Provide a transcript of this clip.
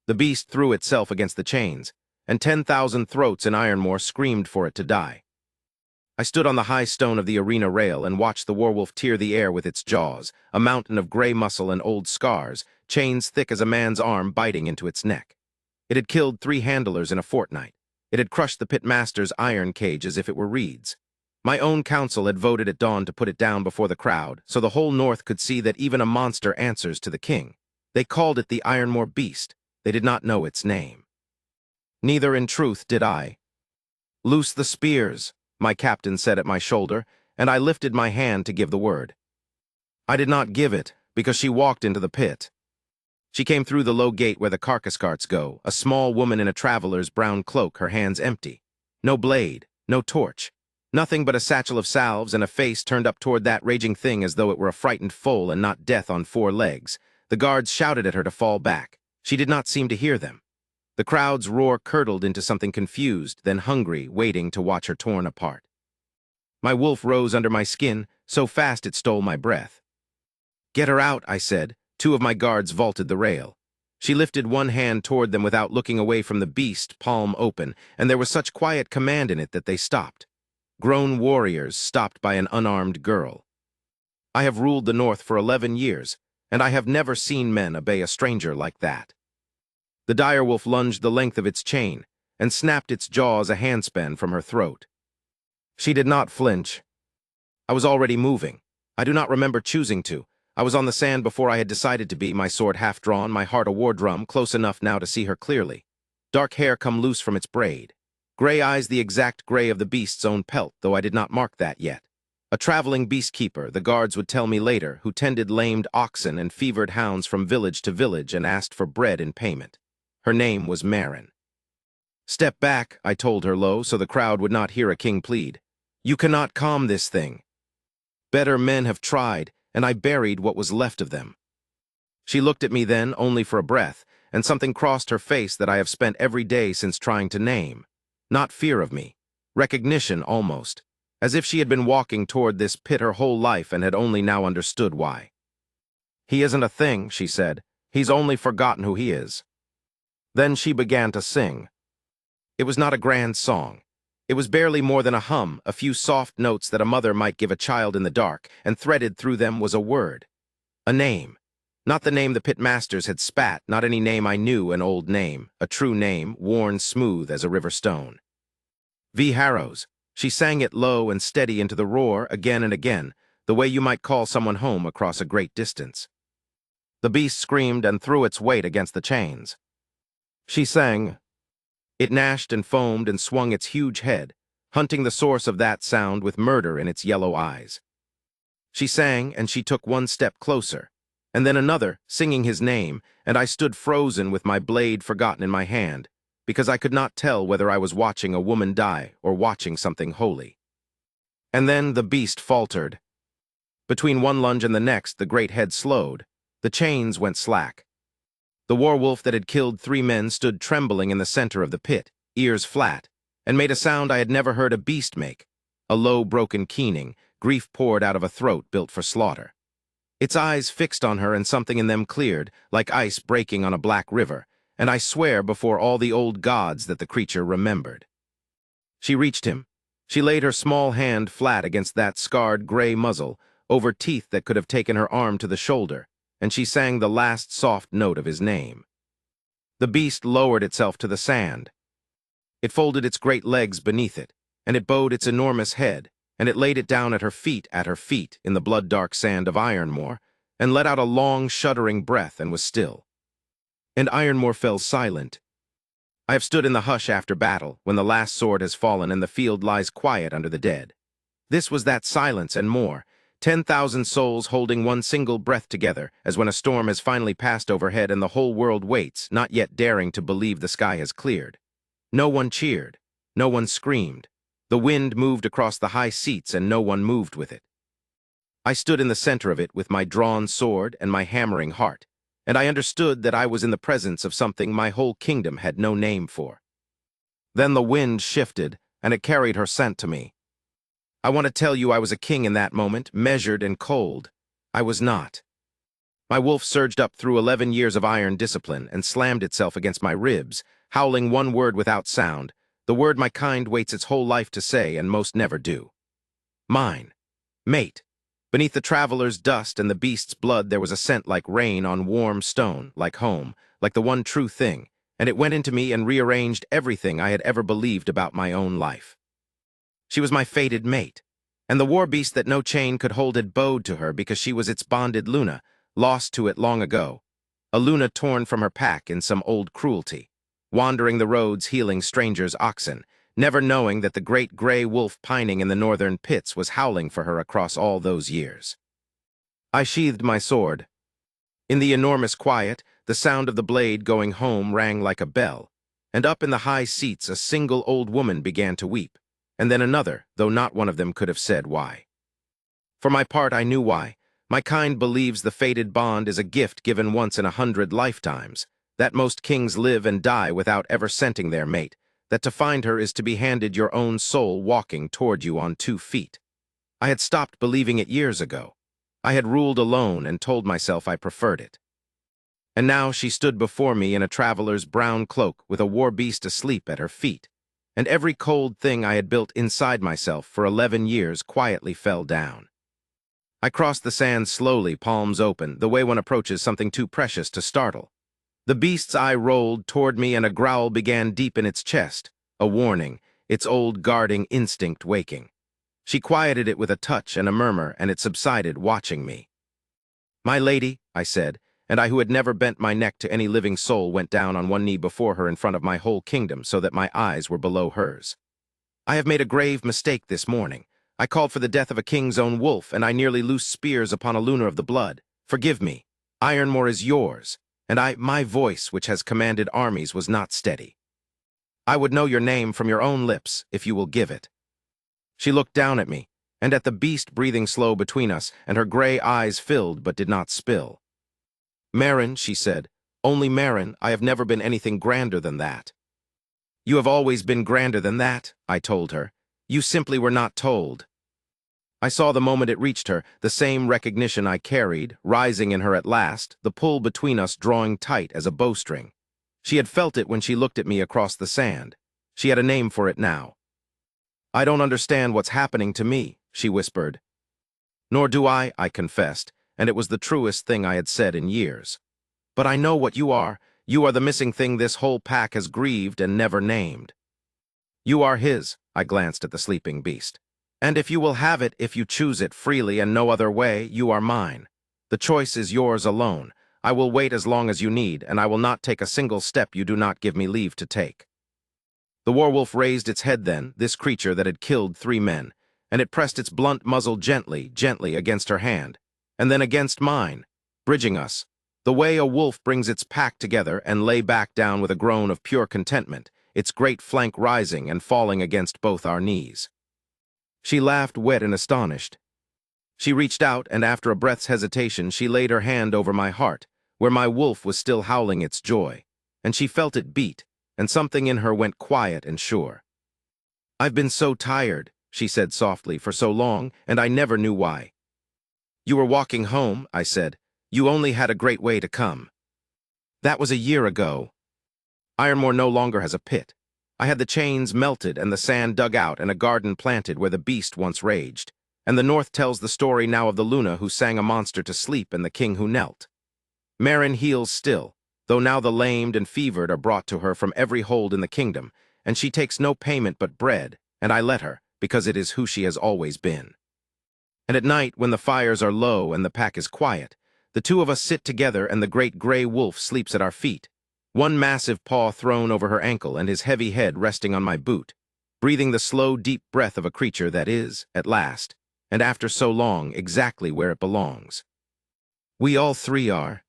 The beast threw itself against the chains, and 10,000 throats in Ironmoor screamed for it to die. I stood on the high stone of the arena rail and watched the werewolf tear the air with its jaws, a mountain of gray muscle and old scars, chains thick as a man's arm biting into its neck. It had killed 3 handlers in a fortnight. It had crushed the pit master's iron cage as if it were reeds. My own council had voted at dawn to put it down before the crowd, so the whole north could see that even a monster answers to the king. They called it the Ironmoor beast. They did not know its name. Neither in truth did I. "Loose the spears," my captain said at my shoulder, and I lifted my hand to give the word. I did not give it, because she walked into the pit. She came through the low gate where the carcass carts go, a small woman in a traveler's brown cloak, her hands empty. No blade, no torch. Nothing but a satchel of salves and a face turned up toward that raging thing as though it were a frightened foal and not death on 4 legs. The guards shouted at her to fall back. She did not seem to hear them. The crowd's roar curdled into something confused, then hungry, waiting to watch her torn apart. My wolf rose under my skin, so fast it stole my breath. "Get her out," I said. 2 of my guards vaulted the rail. She lifted one hand toward them without looking away from the beast, palm open, and there was such quiet command in it that they stopped. Grown warriors stopped by an unarmed girl. I have ruled the North for 11 years, and I have never seen men obey a stranger like that. The direwolf lunged the length of its chain and snapped its jaws a handspan from her throat. She did not flinch. I was already moving. I do not remember choosing to. I was on the sand before I had decided to be, my sword half drawn, my heart a war drum, close enough now to see her clearly. Dark hair come loose from its braid. Gray eyes the exact gray of the beast's own pelt, though I did not mark that yet. A traveling beast keeper, the guards would tell me later, who tended lamed oxen and fevered hounds from village to village and asked for bread in payment. Her name was Marin. "Step back," I told her low, so the crowd would not hear a king plead. "You cannot calm this thing. Better men have tried, and I buried what was left of them." She looked at me then, only for a breath, and something crossed her face that I have spent every day since trying to name. Not fear of me. Recognition, almost. As if she had been walking toward this pit her whole life and had only now understood why. "He isn't a thing," she said. "He's only forgotten who he is." Then she began to sing. It was not a grand song. It was barely more than a hum, a few soft notes that a mother might give a child in the dark, and threaded through them was a word. A name. Not the name the pit masters had spat, not any name I knew, an old name, a true name, worn smooth as a river stone. V. Harrows. She sang it low and steady into the roar again and again, the way you might call someone home across a great distance. The beast screamed and threw its weight against the chains. She sang. It gnashed and foamed and swung its huge head, hunting the source of that sound with murder in its yellow eyes. She sang, and she took one step closer, and then another, singing his name, and I stood frozen with my blade forgotten in my hand, because I could not tell whether I was watching a woman die or watching something holy. And then the beast faltered. Between one lunge and the next, the great head slowed. The chains went slack. The werewolf that had killed 3 men stood trembling in the center of the pit, ears flat, and made a sound I had never heard a beast make, a low, broken keening, grief poured out of a throat built for slaughter. Its eyes fixed on her and something in them cleared, like ice breaking on a black river, and I swear before all the old gods that the creature remembered. She reached him. She laid her small hand flat against that scarred gray muzzle, over teeth that could have taken her arm to the shoulder, and she sang the last soft note of his name. The beast lowered itself to the sand. It folded its great legs beneath it, and it bowed its enormous head, and it laid it down at her feet, in the blood-dark sand of Ironmoor, and let out a long, shuddering breath and was still. And Ironmoor fell silent. I have stood in the hush after battle, when the last sword has fallen and the field lies quiet under the dead. This was that silence and more, 10,000 souls holding one single breath together, as when a storm has finally passed overhead and the whole world waits, not yet daring to believe the sky has cleared. No one cheered. No one screamed. The wind moved across the high seats and no one moved with it. I stood in the center of it with my drawn sword and my hammering heart, and I understood that I was in the presence of something my whole kingdom had no name for. Then the wind shifted, and it carried her scent to me. I want to tell you I was a king in that moment, measured and cold. I was not. My wolf surged up through 11 years of iron discipline and slammed itself against my ribs, howling one word without sound, the word my kind waits its whole life to say and most never do. Mine. Mate. Beneath the traveler's dust and the beast's blood there was a scent like rain on warm stone, like home, like the one true thing, and it went into me and rearranged everything I had ever believed about my own life. She was my fated mate, and the war beast that no chain could hold had bowed to her because she was its bonded Luna, lost to it long ago, a Luna torn from her pack in some old cruelty, wandering the roads healing strangers' oxen, never knowing that the great gray wolf pining in the northern pits was howling for her across all those years. I sheathed my sword. In the enormous quiet, the sound of the blade going home rang like a bell, and up in the high seats a single old woman began to weep, and then another, though not one of them could have said why. For my part, I knew why. My kind believes the fated bond is a gift given once in 100 lifetimes, that most kings live and die without ever scenting their mate, that to find her is to be handed your own soul walking toward you on 2 feet. I had stopped believing it years ago. I had ruled alone and told myself I preferred it. And now she stood before me in a traveler's brown cloak with a war beast asleep at her feet, and every cold thing I had built inside myself for 11 years quietly fell down. I crossed the sand slowly, palms open, the way one approaches something too precious to startle. The beast's eye rolled toward me and a growl began deep in its chest, a warning, its old guarding instinct waking. She quieted it with a touch and a murmur, and it subsided, watching me. "My lady," I said, and I who had never bent my neck to any living soul went down on one knee before her in front of my whole kingdom so that my eyes were below hers. "I have made a grave mistake this morning. I called for the death of a king's own wolf, and I nearly loosed spears upon a Luna of the blood. Forgive me. Ironmoor is yours, and my voice, which has commanded armies, was not steady. I would know your name from your own lips, if you will give it." She looked down at me, and at the beast breathing slow between us, and her gray eyes filled but did not spill. "Marin," she said, "only Marin. I have never been anything grander than that." "You have always been grander than that," I told her. "You simply were not told." I saw the moment it reached her, the same recognition I carried, rising in her at last, the pull between us drawing tight as a bowstring. She had felt it when she looked at me across the sand. She had a name for it now. "I don't understand what's happening to me," she whispered. "Nor do I confessed, and it was the truest thing I had said in years. "But I know what you are. You are the missing thing this whole pack has grieved and never named." "You are his," I glanced at the sleeping beast. "And if you will have it, if you choose it freely and no other way, you are mine. The choice is yours alone. I will wait as long as you need, and I will not take a single step you do not give me leave to take." The werewolf raised its head then, this creature that had killed 3 men, and it pressed its blunt muzzle gently, gently against her hand, and then against mine, bridging us, the way a wolf brings its pack together and lay back down with a groan of pure contentment, its great flank rising and falling against both our knees. She laughed wet and astonished. She reached out, and after a breath's hesitation, she laid her hand over my heart, where my wolf was still howling its joy, and she felt it beat, and something in her went quiet and sure. "I've been so tired," she said softly, "for so long, and I never knew why." "You were walking home," I said. "You only had a great way to come." "That was a year ago. Ironmoor no longer has a pit. I had the chains melted and the sand dug out and a garden planted where the beast once raged. And the North tells the story now of the Luna who sang a monster to sleep and the king who knelt. Marin heals still, though now the lamed and fevered are brought to her from every hold in the kingdom, and she takes no payment but bread, and I let her, because it is who she has always been. And at night, when the fires are low and the pack is quiet, the 2 of us sit together and the great gray wolf sleeps at our feet, one massive paw thrown over her ankle and his heavy head resting on my boot, breathing the slow, deep breath of a creature that is, at last, and after so long, exactly where it belongs. We all 3 are,